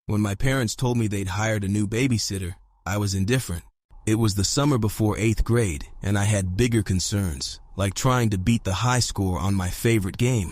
When my parents told me they'd hired a new babysitter, I was indifferent. It was the summer before 8th grade, and I had bigger concerns, like trying to beat the high score on my favorite game.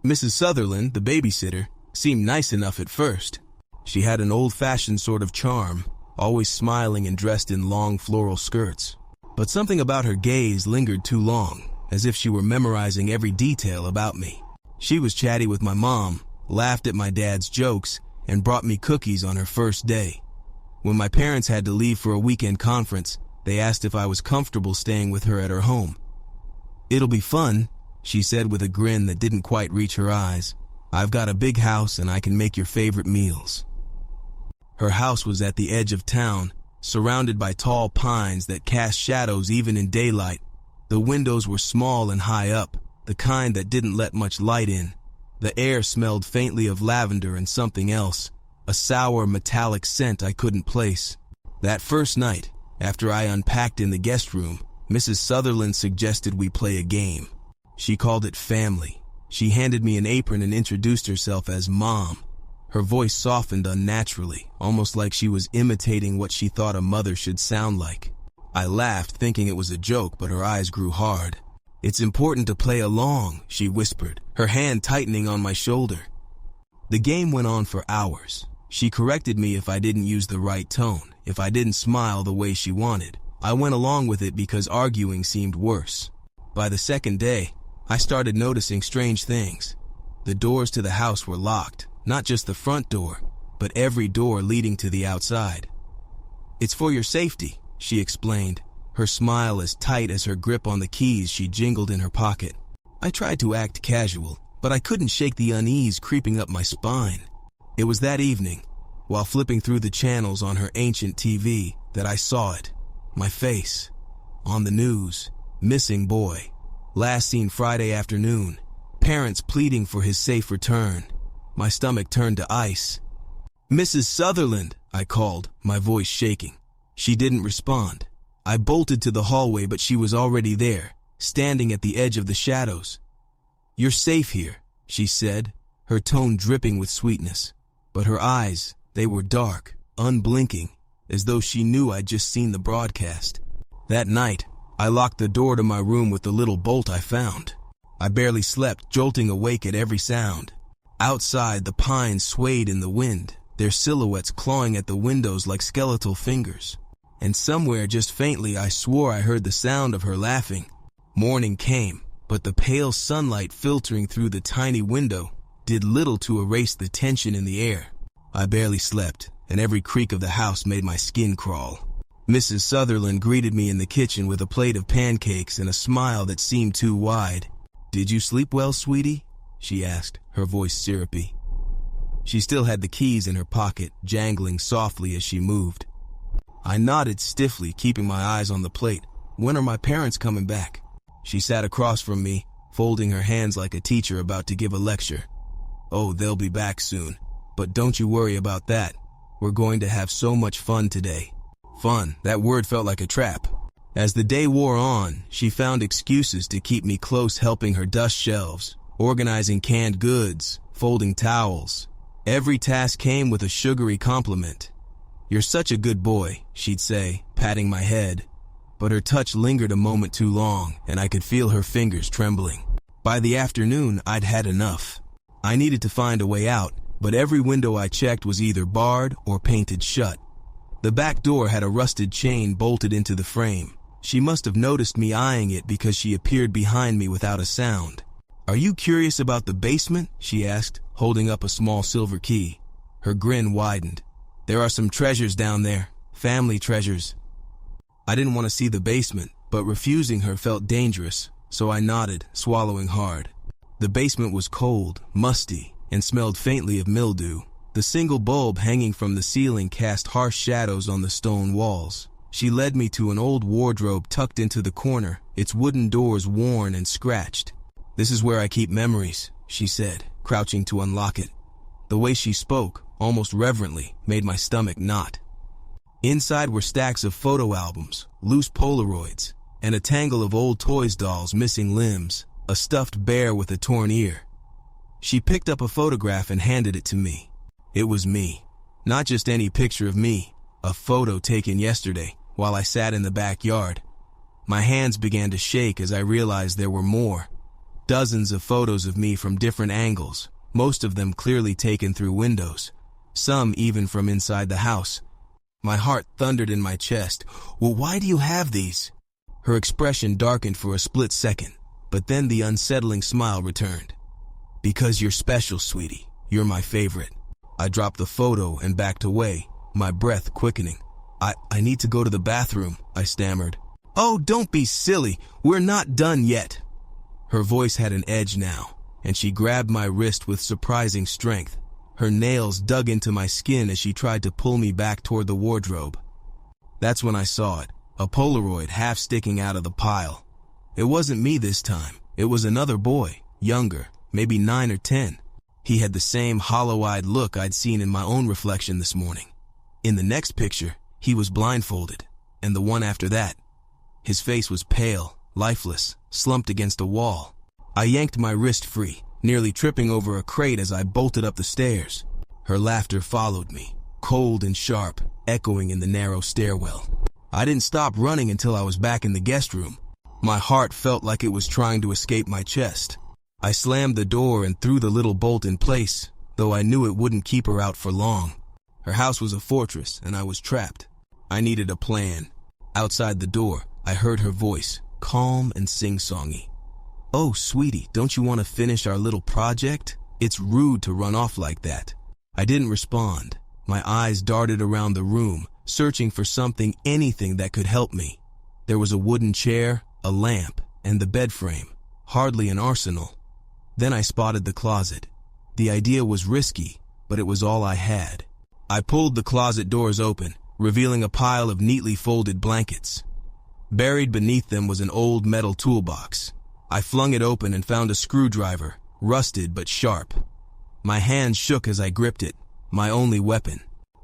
Mrs. Sutherland, the babysitter, seemed nice enough at first. She had an old-fashioned sort of charm, always smiling and dressed in long floral skirts. But something about her gaze lingered too long, as if she were memorizing every detail about me. She was chatty with my mom, laughed at my dad's jokes, and brought me cookies on her first day. When my parents had to leave for a weekend conference, they asked if I was comfortable staying with her at her home. "It'll be fun," she said with a grin that didn't quite reach her eyes. "I've got a big house and I can make your favorite meals." Her house was at the edge of town, surrounded by tall pines that cast shadows even in daylight. The windows were small and high up, the kind that didn't let much light in. The air smelled faintly of lavender and something else, a sour metallic scent I couldn't place. That first night, after I unpacked in the guest room, Mrs. Sutherland suggested we play a game. She called it family. She handed me an apron and introduced herself as Mom. Her voice softened unnaturally, almost like she was imitating what she thought a mother should sound like. I laughed, thinking it was a joke, but her eyes grew hard. "It's important to play along," she whispered, her hand tightening on my shoulder. The game went on for hours. She corrected me if I didn't use the right tone, if I didn't smile the way she wanted. I went along with it because arguing seemed worse. By the second day, I started noticing strange things. The doors to the house were locked, not just the front door, but every door leading to the outside. "It's for your safety," she explained, her smile as tight as her grip on the keys she jingled in her pocket. I tried to act casual, but I couldn't shake the unease creeping up my spine. It was that evening, while flipping through the channels on her ancient TV, that I saw it. My face. On the news. Missing boy. Last seen Friday afternoon. Parents pleading for his safe return. My stomach turned to ice. "Mrs. Sutherland," I called, my voice shaking. She didn't respond. I bolted to the hallway, but she was already there, standing at the edge of the shadows. "You're safe here," she said, her tone dripping with sweetness. But her eyes, they were dark, unblinking, as though she knew I'd just seen the broadcast. That night, I locked the door to my room with the little bolt I found. I barely slept, jolting awake at every sound. Outside, the pines swayed in the wind, their silhouettes clawing at the windows like skeletal fingers. And somewhere, just faintly, I swore I heard the sound of her laughing. Morning came, but the pale sunlight filtering through the tiny window did little to erase the tension in the air. I barely slept, and every creak of the house made my skin crawl. Mrs. Sutherland greeted me in the kitchen with a plate of pancakes and a smile that seemed too wide. "Did you sleep well, sweetie?" she asked, her voice syrupy. She still had the keys in her pocket, jangling softly as she moved. I nodded stiffly, keeping my eyes on the plate. "When are my parents coming back?" She sat across from me, folding her hands like a teacher about to give a lecture. "Oh, they'll be back soon. But don't you worry about that. We're going to have so much fun today." Fun, that word felt like a trap. As the day wore on, she found excuses to keep me close, helping her dust shelves, organizing canned goods, folding towels. Every task came with a sugary compliment. "You're such a good boy," she'd say, patting my head. But her touch lingered a moment too long, and I could feel her fingers trembling. By the afternoon, I'd had enough. I needed to find a way out, but every window I checked was either barred or painted shut. The back door had a rusted chain bolted into the frame. She must have noticed me eyeing it because she appeared behind me without a sound. "Are you curious about the basement?" she asked, holding up a small silver key. Her grin widened. "There are some treasures down there, family treasures." I didn't want to see the basement, but refusing her felt dangerous, so I nodded, swallowing hard. The basement was cold, musty, and smelled faintly of mildew. The single bulb hanging from the ceiling cast harsh shadows on the stone walls. She led me to an old wardrobe tucked into the corner, its wooden doors worn and scratched. "This is where I keep memories," she said, crouching to unlock it. The way she spoke, almost reverently, made my stomach knot. Inside were stacks of photo albums, loose Polaroids, and a tangle of old toys dolls missing limbs, a stuffed bear with a torn ear. She picked up a photograph and handed it to me. It was me, Not just any picture of me, a photo taken yesterday while I sat in the backyard. My hands began to shake as I realized there were more. Dozens of photos of me from different angles, most of them clearly taken through windows, some even from inside the house. My heart thundered in my chest. Well, why do you have these? Her expression darkened for a split second, but then the unsettling smile returned. Because you're special, sweetie. You're my favorite. I dropped the photo and backed away, my breath quickening. I need to go to the bathroom, I stammered. Oh, don't be silly. We're not done yet. Her voice had an edge now, and she grabbed my wrist with surprising strength. Her nails dug into my skin as she tried to pull me back toward the wardrobe. That's when I saw it, a Polaroid half sticking out of the pile. It wasn't me this time. It was another boy, younger, maybe 9 or 10. He had the same hollow-eyed look I'd seen in my own reflection this morning. In the next picture, he was blindfolded, and the one after that, his face was pale, lifeless, slumped against a wall. I yanked my wrist free, nearly tripping over a crate as I bolted up the stairs. Her laughter followed me, cold and sharp, echoing in the narrow stairwell. I didn't stop running until I was back in the guest room. My heart felt like it was trying to escape my chest. I slammed the door and threw the little bolt in place, though I knew it wouldn't keep her out for long. Her house was a fortress, and I was trapped. I needed a plan. Outside the door, I heard her voice, calm and sing-songy. Oh, sweetie, don't you want to finish our little project? It's rude to run off like that. I didn't respond. My eyes darted around the room, searching for something, anything that could help me. There was a wooden chair, a lamp, and the bed frame. Hardly an arsenal. Then I spotted the closet. The idea was risky, but it was all I had. I pulled the closet doors open, revealing a pile of neatly folded blankets. Buried beneath them was an old metal toolbox. I flung it open and found a screwdriver, rusted but sharp. My hand shook as I gripped it, my only weapon.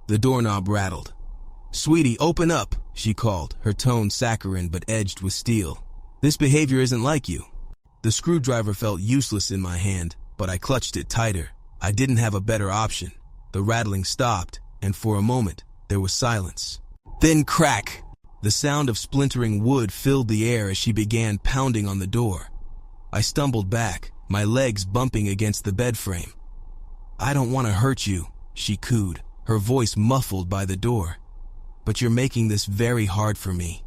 The doorknob rattled. Sweetie, open up, she called, her tone saccharine but edged with steel. This behavior isn't like you. The screwdriver felt useless in my hand, but I clutched it tighter. I didn't have a better option. The rattling stopped, and for a moment, there was silence. Then crack! The sound of splintering wood filled the air as she began pounding on the door. I stumbled back, my legs bumping against the bed frame. I don't want to hurt you, she cooed, her voice muffled by the door. But you're making this very hard for me.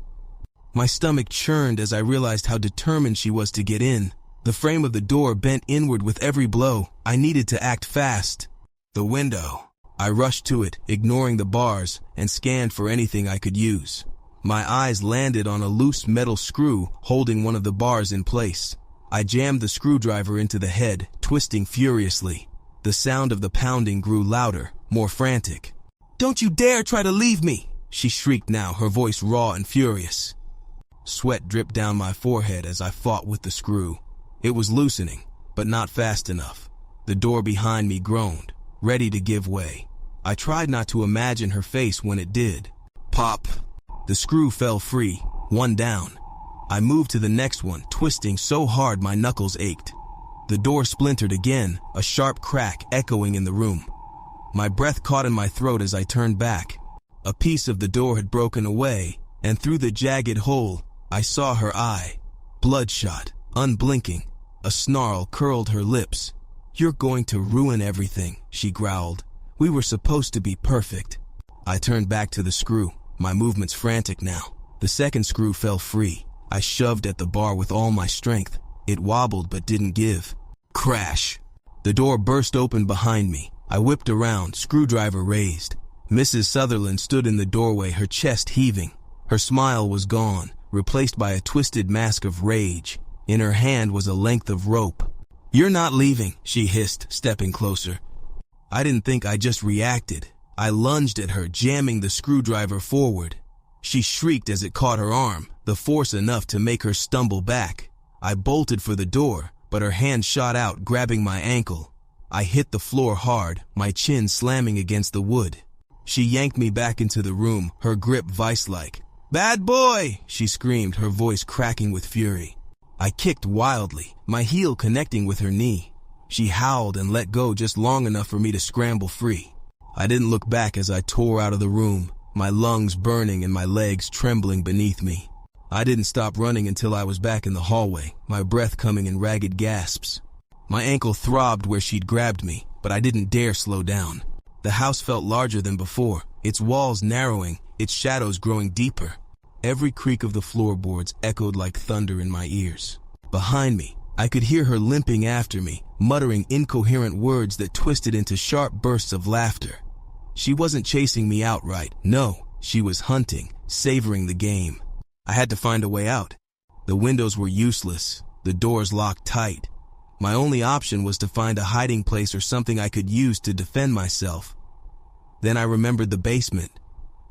My stomach churned as I realized how determined she was to get in. The frame of the door bent inward with every blow. I needed to act fast. The window. I rushed to it, ignoring the bars, and scanned for anything I could use. My eyes landed on a loose metal screw holding one of the bars in place. I jammed the screwdriver into the head, twisting furiously. The sound of the pounding grew louder, more frantic. Don't you dare try to leave me, she shrieked now, her voice raw and furious. Sweat dripped down my forehead as I fought with the screw. It was loosening, but not fast enough. The door behind me groaned, ready to give way. I tried not to imagine her face when it did. Pop! The screw fell free, one down. I moved to the next one, twisting so hard my knuckles ached. The door splintered again, a sharp crack echoing in the room. My breath caught in my throat as I turned back. A piece of the door had broken away, and through the jagged hole, I saw her eye. Bloodshot, unblinking. A snarl curled her lips. You're going to ruin everything, she growled. We were supposed to be perfect. I turned back to the screw, my movements frantic now. The second screw fell free. I shoved at the bar with all my strength. It wobbled but didn't give. Crash! The door burst open behind me. I whipped around, screwdriver raised. Mrs. Sutherland stood in the doorway, her chest heaving. Her smile was gone, replaced by a twisted mask of rage. In her hand was a length of rope. You're not leaving, she hissed, stepping closer. I didn't think, I just reacted. I lunged at her, jamming the screwdriver forward. She shrieked as it caught her arm, the force enough to make her stumble back. I bolted for the door, but her hand shot out, grabbing my ankle. I hit the floor hard, my chin slamming against the wood. She yanked me back into the room, her grip vice-like. Bad boy, she screamed, her voice cracking with fury. I kicked wildly, my heel connecting with her knee. She howled and let go just long enough for me to scramble free. I didn't look back as I tore out of the room, my lungs burning and my legs trembling beneath me. I didn't stop running until I was back in the hallway, my breath coming in ragged gasps. My ankle throbbed where she'd grabbed me, but I didn't dare slow down. The house felt larger than before, its walls narrowing, its shadows growing deeper. Every creak of the floorboards echoed like thunder in my ears. Behind me, I could hear her limping after me, muttering incoherent words that twisted into sharp bursts of laughter. She wasn't chasing me outright. No, she was hunting, savoring the game. I had to find a way out. The windows were useless, the doors locked tight. My only option was to find a hiding place or something I could use to defend myself. Then I remembered the basement.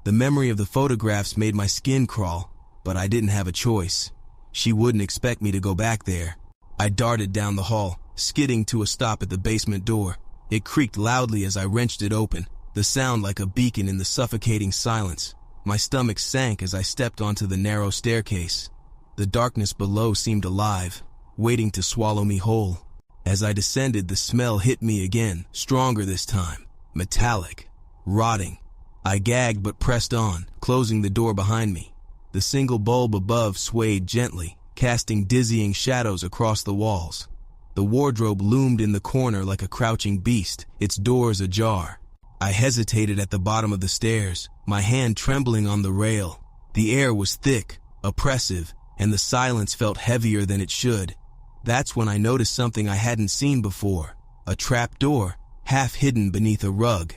The memory of the photographs made my skin crawl, but I didn't have a choice. She wouldn't expect me to go back there. I darted down the hall, skidding to a stop at the basement door. It creaked loudly as I wrenched it open, the sound like a beacon in the suffocating silence. My stomach sank as I stepped onto the narrow staircase. The darkness below seemed alive, waiting to swallow me whole. As I descended, the smell hit me again, stronger this time, metallic, rotting. I gagged but pressed on, closing the door behind me. The single bulb above swayed gently, casting dizzying shadows across the walls. The wardrobe loomed in the corner like a crouching beast, its doors ajar. I hesitated at the bottom of the stairs, my hand trembling on the rail. The air was thick, oppressive, and the silence felt heavier than it should. That's when I noticed something I hadn't seen before, a trap door, half hidden beneath a rug.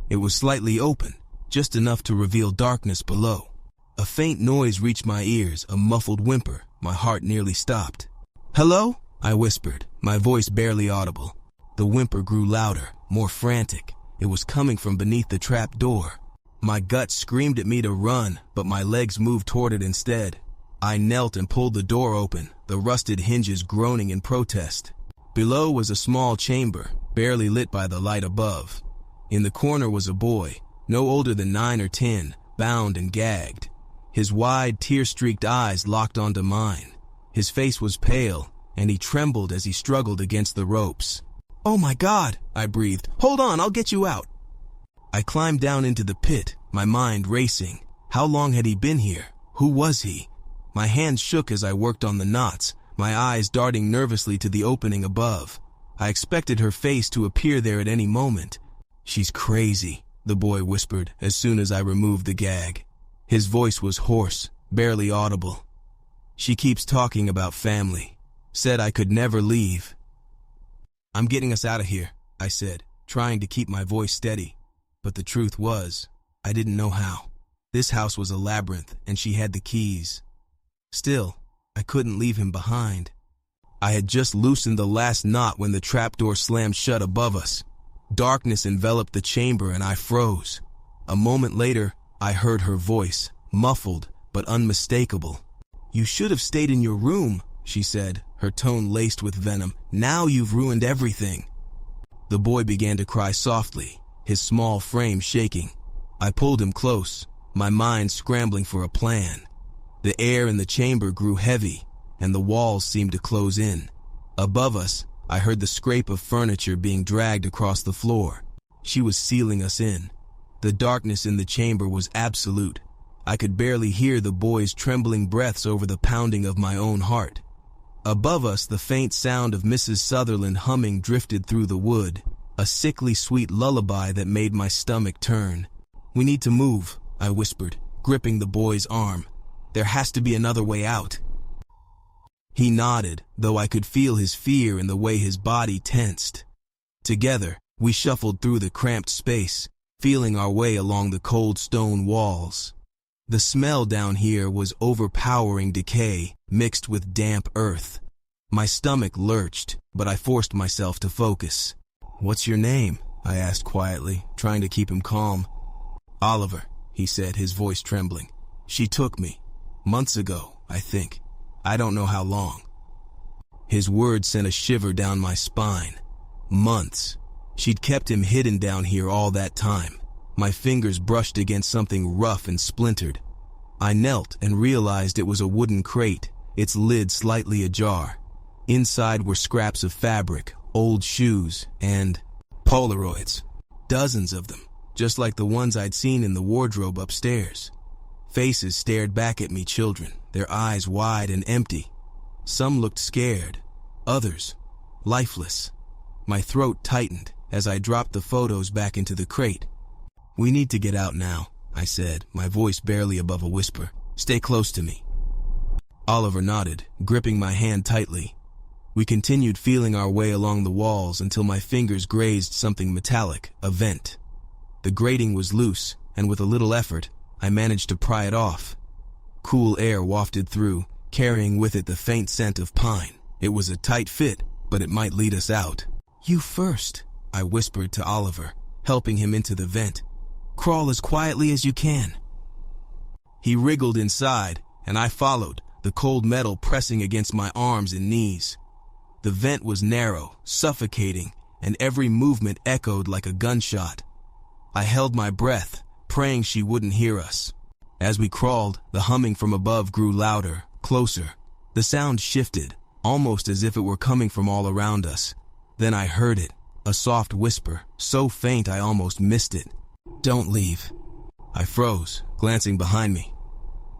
It was slightly open, just enough to reveal darkness below. A faint noise reached my ears, a muffled whimper. My heart nearly stopped. "Hello?" I whispered, my voice barely audible. The whimper grew louder, more frantic. It was coming from beneath the trap door. My gut screamed at me to run, but my legs moved toward it instead. I knelt and pulled the door open, the rusted hinges groaning in protest. Below was a small chamber, barely lit by the light above. In the corner was a boy, no older than 9 or 10, bound and gagged. His wide, tear-streaked eyes locked onto mine. His face was pale, and he trembled as he struggled against the ropes. "Oh my God," I breathed. "Hold on, I'll get you out." I climbed down into the pit, my mind racing. How long had he been here? Who was he? My hands shook as I worked on the knots, my eyes darting nervously to the opening above. I expected her face to appear there at any moment. "She's crazy," the boy whispered as soon as I removed the gag. His voice was hoarse, barely audible. "She keeps talking about family. Said I could never leave." "I'm getting us out of here," I said, trying to keep my voice steady. But the truth was, I didn't know how. This house was a labyrinth, and she had the keys. Still, I couldn't leave him behind. I had just loosened the last knot when the trapdoor slammed shut above us. Darkness enveloped the chamber and I froze. A moment later, I heard her voice, muffled but unmistakable. "You should have stayed in your room," she said, her tone laced with venom. "Now you've ruined everything." The boy began to cry softly, his small frame shaking. I pulled him close, my mind scrambling for a plan. The air in the chamber grew heavy, and the walls seemed to close in. Above us, I heard the scrape of furniture being dragged across the floor. She was sealing us in. The darkness in the chamber was absolute. I could barely hear the boy's trembling breaths over the pounding of my own heart. Above us, the faint sound of Mrs. Sutherland humming drifted through the wood, a sickly sweet lullaby that made my stomach turn. "We need to move," I whispered, gripping the boy's arm. "There has to be another way out." He nodded, though I could feel his fear in the way his body tensed. Together, we shuffled through the cramped space, feeling our way along the cold stone walls. The smell down here was overpowering decay, mixed with damp earth. My stomach lurched, but I forced myself to focus. "What's your name?" I asked quietly, trying to keep him calm. "Oliver," he said, his voice trembling. "She took me. Months ago, I think. I don't know how long." His words sent a shiver down my spine. Months. She'd kept him hidden down here all that time. My fingers brushed against something rough and splintered. I knelt and realized it was a wooden crate, its lid slightly ajar. Inside were scraps of fabric, old shoes, and Polaroids. Dozens of them. just like the ones I'd seen in the wardrobe upstairs. Faces stared back at me, children, their eyes wide and empty. Some looked scared, others lifeless. My throat tightened as I dropped the photos back into the crate. "We need to get out now," I said, my voice barely above a whisper. "Stay close to me." Oliver nodded, gripping my hand tightly. We continued feeling our way along the walls until my fingers grazed something metallic, a vent. The grating was loose, and with a little effort, I managed to pry it off. Cool air wafted through, carrying with it the faint scent of pine. It was a tight fit, but it might lead us out. "You first," I whispered to Oliver, helping him into the vent. "Crawl as quietly as you can." He wriggled inside, and I followed, the cold metal pressing against my arms and knees. The vent was narrow, suffocating, and every movement echoed like a gunshot. I held my breath, praying she wouldn't hear us. As we crawled, the humming from above grew louder, closer. The sound shifted, almost as if it were coming from all around us. Then I heard it, a soft whisper, so faint I almost missed it. "Don't leave." I froze, glancing behind me.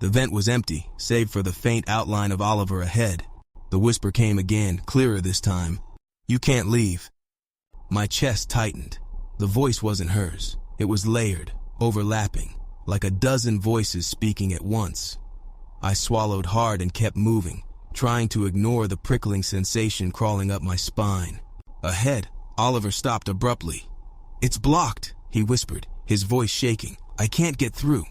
The vent was empty, save for the faint outline of Oliver ahead. The whisper came again, clearer this time. "You can't leave." My chest tightened. The voice wasn't hers. It was layered, overlapping, like a dozen voices speaking at once. I swallowed hard and kept moving, trying to ignore the prickling sensation crawling up my spine. Ahead, Oliver stopped abruptly. "It's blocked," he whispered, his voice shaking. "I can't get through."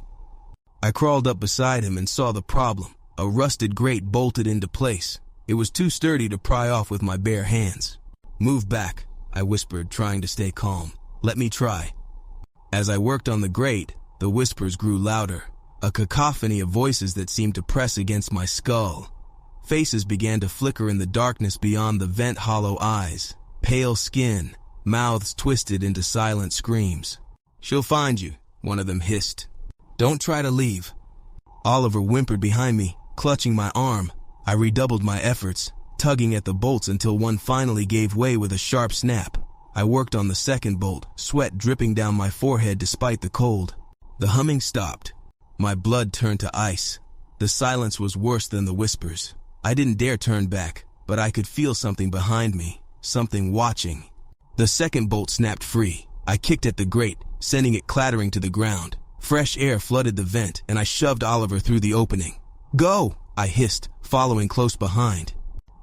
I crawled up beside him and saw the problem. A rusted grate bolted into place. It was too sturdy to pry off with my bare hands. "Move back," I whispered, trying to stay calm. "Let me try." As I worked on the grate, the whispers grew louder, a cacophony of voices that seemed to press against my skull. Faces began to flicker in the darkness beyond the vent, hollow eyes, pale skin, mouths twisted into silent screams. "She'll find you," one of them hissed. "Don't try to leave." Oliver whimpered behind me, clutching my arm. I redoubled my efforts, tugging at the bolts until one finally gave way with a sharp snap. I worked on the second bolt, sweat dripping down my forehead despite the cold. The humming stopped. My blood turned to ice. The silence was worse than the whispers. I didn't dare turn back, but I could feel something behind me, something watching. The second bolt snapped free. I kicked at the grate, sending it clattering to the ground. Fresh air flooded the vent, and I shoved Oliver through the opening. "Go!" I hissed, following close behind.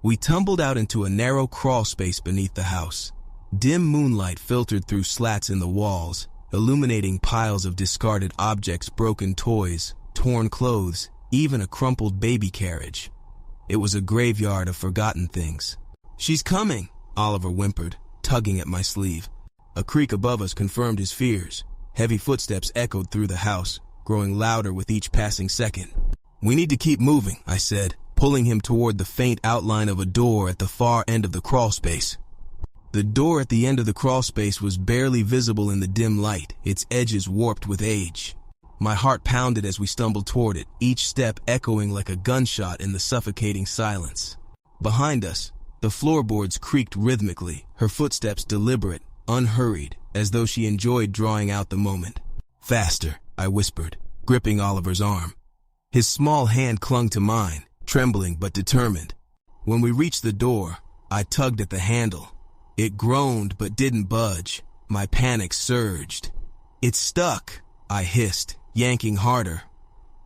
We tumbled out into a narrow crawl space beneath the house. Dim moonlight filtered through slats in the walls, illuminating piles of discarded objects, broken toys, torn clothes, even a crumpled baby carriage. It was a graveyard of forgotten things. "She's coming," Oliver whimpered, tugging at my sleeve. A creak above us confirmed his fears. Heavy footsteps echoed through the house, growing louder with each passing second. "We need to keep moving," I said, pulling him toward the faint outline of a door at the far end of the crawl space. The door at the end of the crawl space was barely visible in the dim light, its edges warped with age. My heart pounded as we stumbled toward it, each step echoing like a gunshot in the suffocating silence. Behind us, the floorboards creaked rhythmically, her footsteps deliberate, unhurried, as though she enjoyed drawing out the moment. "Faster," I whispered, gripping Oliver's arm. His small hand clung to mine, trembling but determined. When we reached the door, I tugged at the handle. It groaned but didn't budge. My panic surged. "It's stuck," I hissed, yanking harder.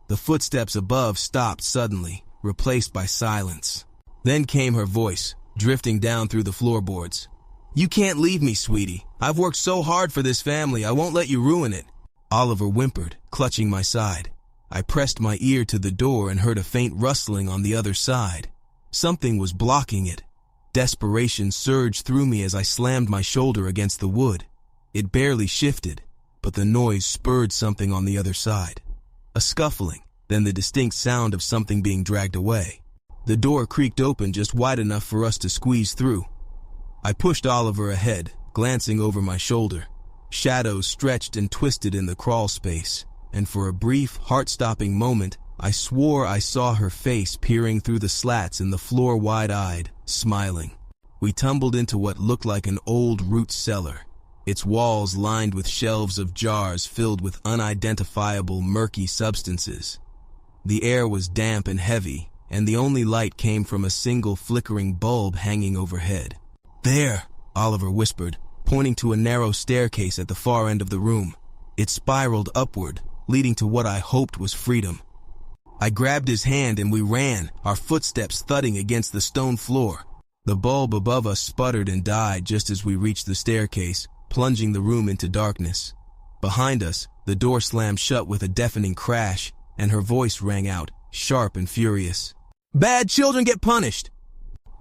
The footsteps above stopped suddenly, replaced by silence. Then came her voice, drifting down through the floorboards. "You can't leave me, sweetie. I've worked so hard for this family, I won't let you ruin it." Oliver whimpered, clutching my side. I pressed my ear to the door and heard a faint rustling on the other side. Something was blocking it. Desperation surged through me as I slammed my shoulder against the wood. It barely shifted, but the noise spurred something on the other side. A scuffling, then the distinct sound of something being dragged away. The door creaked open just wide enough for us to squeeze through. I pushed Oliver ahead, glancing over my shoulder. Shadows stretched and twisted in the crawl space, and for a brief, heart-stopping moment, I swore I saw her face peering through the slats in the floor, wide-eyed, smiling. We tumbled into what looked like an old root cellar. its walls lined with shelves of jars filled with unidentifiable murky substances. The air was damp and heavy, and the only light came from a single flickering bulb hanging overhead. "There," Oliver whispered, pointing to a narrow staircase at the far end of the room. It spiraled upward, leading to what I hoped was freedom. I grabbed his hand and we ran, our footsteps thudding against the stone floor. The bulb above us sputtered and died just as we reached the staircase, plunging the room into darkness. Behind us, the door slammed shut with a deafening crash, and her voice rang out, sharp and furious. "Bad children get punished!"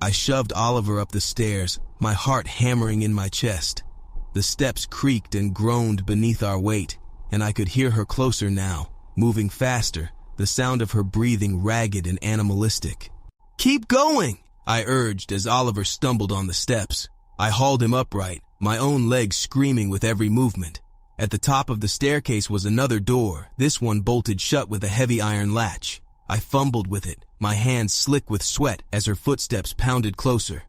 I shoved Oliver up the stairs, my heart hammering in my chest. The steps creaked and groaned beneath our weight, and I could hear her closer now, moving faster, the sound of her breathing ragged and animalistic. "Keep going!" I urged as Oliver stumbled on the steps. I hauled him upright, my own legs screaming with every movement. At the top of the staircase was another door, this one bolted shut with a heavy iron latch. I fumbled with it, my hands slick with sweat as her footsteps pounded closer.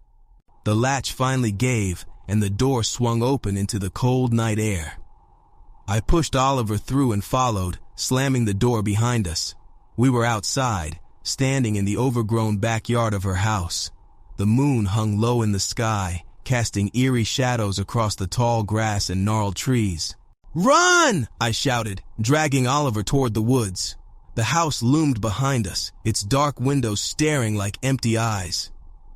The latch finally gave, and the door swung open into the cold night air. I pushed Oliver through and followed, slamming the door behind us. We were outside, standing in the overgrown backyard of her house. The moon hung low in the sky, casting eerie shadows across the tall grass and gnarled trees. "Run!" I shouted, dragging Oliver toward the woods. The house loomed behind us, its dark windows staring like empty eyes.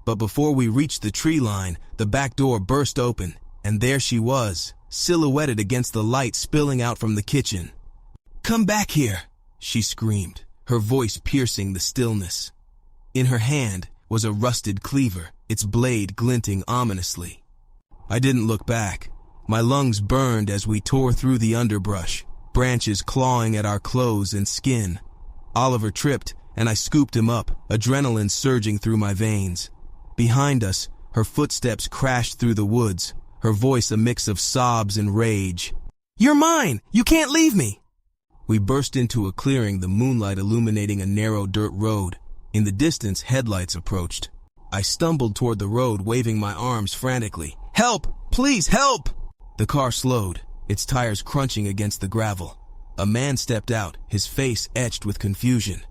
But before we reached the tree line, the back door burst open, and there she was, silhouetted against the light spilling out from the kitchen. "Come back here," she screamed, her voice piercing the stillness. In her hand was a rusted cleaver, its blade glinting ominously. I didn't look back. My lungs burned as we tore through the underbrush, branches clawing at our clothes and skin. Oliver tripped, and I scooped him up, adrenaline surging through my veins. Behind us, her footsteps crashed through the woods, her voice a mix of sobs and rage. "You're mine! You can't leave me!" We burst into a clearing, the moonlight illuminating a narrow dirt road. In the distance, headlights approached. I stumbled toward the road, waving my arms frantically. "Help! Please, help!" The car slowed, its tires crunching against the gravel. A man stepped out, his face etched with confusion.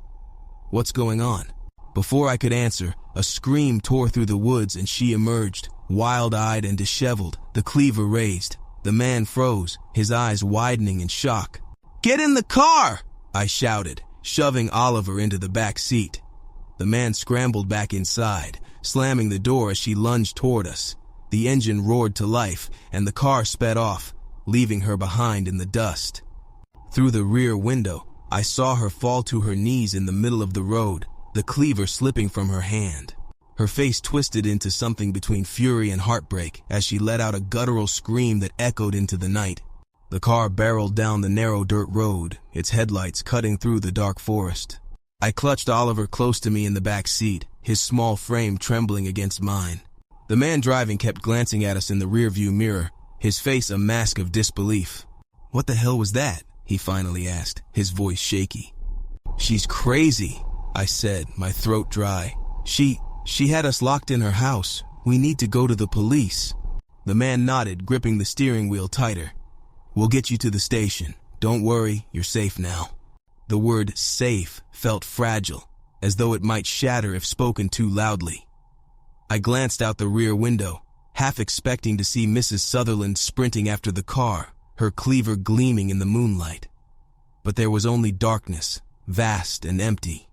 "What's going on?" Before I could answer, a scream tore through the woods and she emerged, wild-eyed and disheveled, the cleaver raised. The man froze, his eyes widening in shock. "Get in the car!" I shouted, shoving Oliver into the back seat. The man scrambled back inside, slamming the door as she lunged toward us. The engine roared to life, and the car sped off, leaving her behind in the dust. Through the rear window, I saw her fall to her knees in the middle of the road, the cleaver slipping from her hand. Her face twisted into something between fury and heartbreak as she let out a guttural scream that echoed into the night. The car barreled down the narrow dirt road, its headlights cutting through the dark forest. I clutched Oliver close to me in the back seat, his small frame trembling against mine. The man driving kept glancing at us in the rearview mirror, his face a mask of disbelief. "What the hell was that?" he finally asked, his voice shaky. "She's crazy," I said, my throat dry. She had us locked in her house. We need to go to the police." The man nodded, gripping the steering wheel tighter. "We'll get you to the station. Don't worry, you're safe now." The word safe felt fragile, as though it might shatter if spoken too loudly. I glanced out the rear window, half expecting to see Mrs. Sutherland sprinting after the car, her cleaver gleaming in the moonlight. But there was only darkness, vast and empty.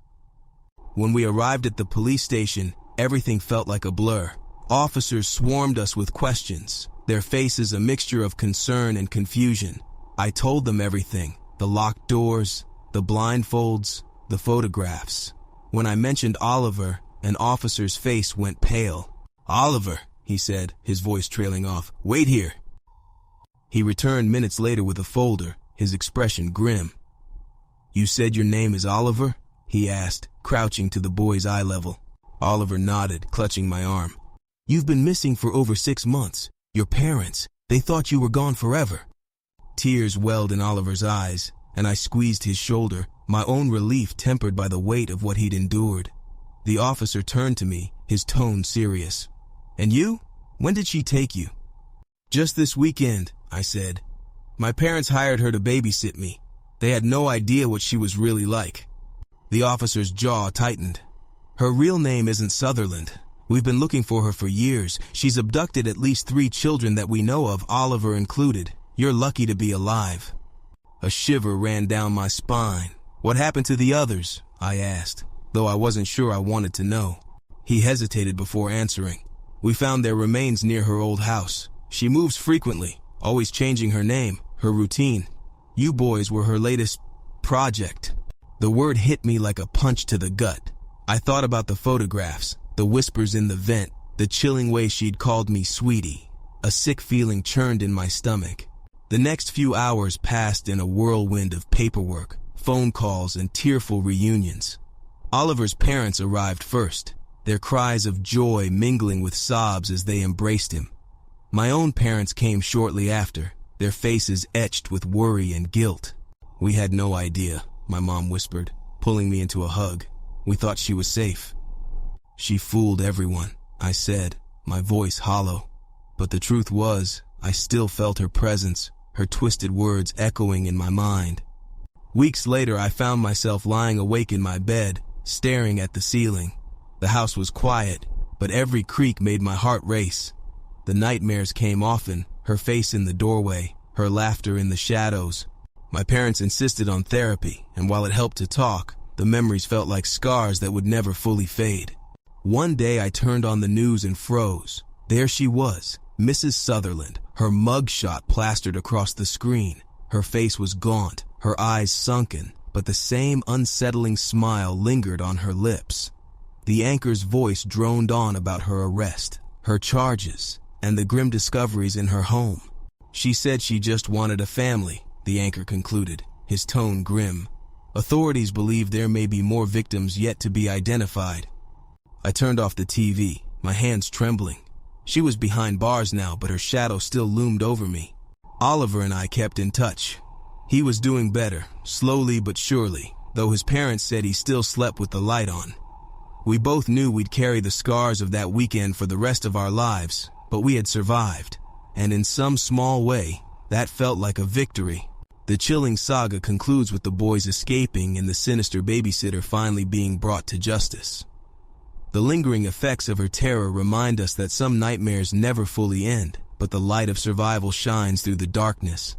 When we arrived at the police station, everything felt like a blur. Officers swarmed us with questions, their faces a mixture of concern and confusion. I told them everything, the locked doors, the blindfolds, the photographs. When I mentioned Oliver, an officer's face went pale. "Oliver," he said, his voice trailing off. "Wait here." He returned minutes later with a folder, his expression grim. "You said your name is Oliver?" he asked, crouching to the boy's eye level. Oliver nodded, clutching my arm. "You've been missing for over 6 months. Your parents, they thought you were gone forever." Tears welled in Oliver's eyes, and I squeezed his shoulder, my own relief tempered by the weight of what he'd endured. The officer turned to me, his tone serious. "And you? When did she take you?" "Just this weekend," I said. My parents hired her to babysit me. They had no idea what she was really like. The officer's jaw tightened. Her real name isn't Sutherland. We've been looking for her for years. She's abducted at least 3 children that we know of, Oliver included. You're lucky to be alive. A shiver ran down my spine. What happened to the others? I asked, though I wasn't sure I wanted to know. He hesitated before answering. We found their remains near her old house. She moves frequently, always changing her name, her routine. You boys were her latest project. The word hit me like a punch to the gut. I thought about the photographs, the whispers in the vent, the chilling way she'd called me sweetie. A sick feeling churned in my stomach. The next few hours passed in a whirlwind of paperwork, phone calls, and tearful reunions. Oliver's parents arrived first, their cries of joy mingling with sobs as they embraced him. My own parents came shortly after, their faces etched with worry and guilt. We had no idea, my mom whispered, pulling me into a hug. We thought she was safe. She fooled everyone, I said, my voice hollow. But the truth was, I still felt her presence, her twisted words echoing in my mind. Weeks later, I found myself lying awake in my bed, staring at the ceiling. The house was quiet, but every creak made my heart race. The nightmares came often, her face in the doorway, her laughter in the shadows. My parents insisted on therapy, and while it helped to talk, the memories felt like scars that would never fully fade. One day I turned on the news and froze. There she was, Mrs. Sutherland, her mugshot plastered across the screen. Her face was gaunt, her eyes sunken, but the same unsettling smile lingered on her lips. The anchor's voice droned on about her arrest, her charges, and the grim discoveries in her home. She said she just wanted a family, the anchor concluded, his tone grim. Authorities believe there may be more victims yet to be identified. I turned off the TV, my hands trembling. She was behind bars now, but her shadow still loomed over me. Oliver and I kept in touch. He was doing better, slowly but surely, though his parents said he still slept with the light on. We both knew we'd carry the scars of that weekend for the rest of our lives, but we had survived, and in some small way, that felt like a victory. The chilling saga concludes with the boys escaping and the sinister babysitter finally being brought to justice. The lingering effects of her terror remind us that some nightmares never fully end, but the light of survival shines through the darkness.